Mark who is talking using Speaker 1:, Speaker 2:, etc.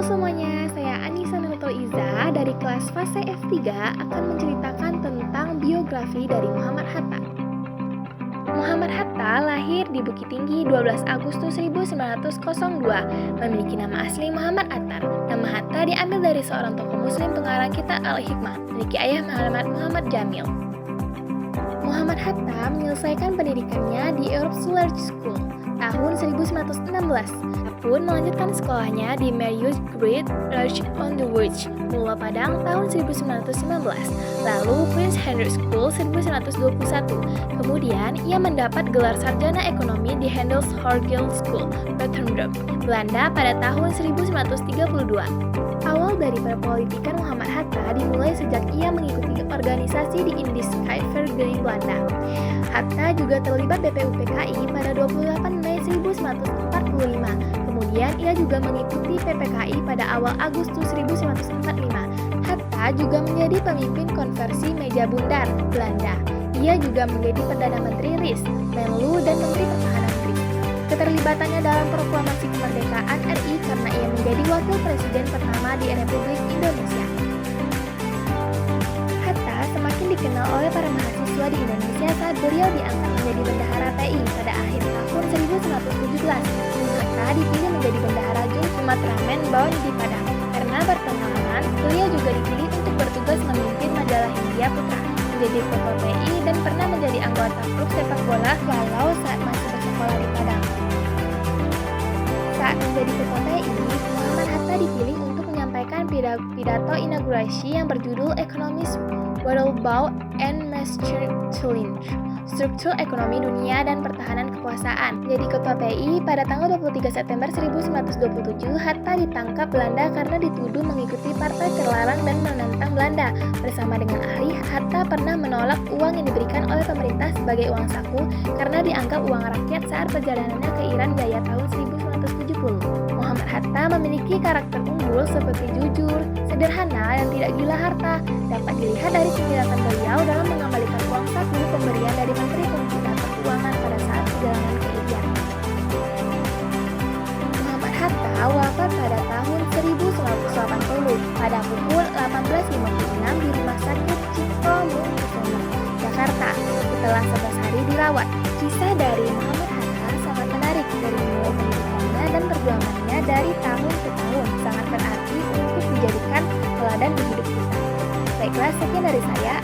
Speaker 1: semuanya, saya Anissa Nurul Iza dari kelas fase F3 akan menceritakan tentang biografi dari Muhammad Hatta. Muhammad Hatta lahir di Bukit Tinggi 12 Agustus 1902, memiliki nama asli Muhammad Attar. Nama Hatta diambil dari seorang tokoh muslim pengarang kitab Al-Hikmah, memiliki ayah Muhammad Jamil. Muhammad Hatta menyelesaikan pendidikannya di Europe College School tahun 1916. Pun melanjutkan sekolahnya di Marriott Great Church on the Woods, Mula Padang tahun 1919, lalu Prince Henry School 1921. Kemudian ia mendapat gelar sarjana ekonomi di Handelshogeschool School, Rotterdam, Belanda pada tahun 1932. Awal dari perpolitikan Muhammad Hatta dimulai sejak ia mengikuti organisasi di Indische-Vereniging Belanda. Hatta juga terlibat BPUPKI pada 28 Mei 1945. Kemudian ia juga mengikuti PPKI pada awal Agustus 1945. Hatta juga menjadi pemimpin konversi meja bundar Belanda. Ia juga menjadi Perdana Menteri RIS, Menlu, dan Menteri Pertahanan RIS. Keterlibatannya dalam proklamasi kemerdekaan RI karena ia menjadi wakil presiden pertama di Republik Indonesia. Hatta semakin dikenal oleh para mahasiswa di Indonesia saat beliau diangkat menjadi bendahara TI pada akhir tahun 1917. Hatta dipilih menjadi bendahara Sumatramen Bond di Padang. Karena berpengalaman, beliau juga dipilih untuk bertugas memimpin majalah Hindia Putra, menjadi ketua TI, dan pernah menjadi anggota klub sepak bola walau saat masih bersekolah di Padang. Saat menjadi ketua TI, Muhammad Hatta dipilih untuk menyampaikan pidato inaugurasi yang berjudul Economist Worldbout and Master Challenge, Struktur Ekonomi Dunia dan Pertahanan Kekuasaan. Jadi ketua PI pada tanggal 23 September 1927, Hatta ditangkap Belanda karena dituduh mengikuti partai terlarang dan menentang Belanda. Bersama dengan ahli, Hatta pernah menolak uang yang diberikan oleh pemerintah sebagai uang saku karena dianggap uang rakyat saat perjalanannya ke Iran gaya tahun 1970. Muhammad Hatta memiliki karakter unggul seperti jujur, sederhana, dan tidak gila harta. Dapat dilihat dari tindakan beliau dalam mengembalikan uang saku pemberian dari Menteri Koordinator Keuangan pada saat perjalanan ke Iran. Muhammad Hatta wafat pada tahun 1980 pada pukul 18.56 di Rumah Sakit Cipto Mangunkusumo, Jakarta, setelah 11 hari dirawat. Kisah dari Muhammad Hatta sangat menarik dari mulai pendidikannya dan perjuangannya dari tahun ke tahun, sangat berarti untuk dijadikan teladan di hidup kita. Baiklah, sekian dari saya.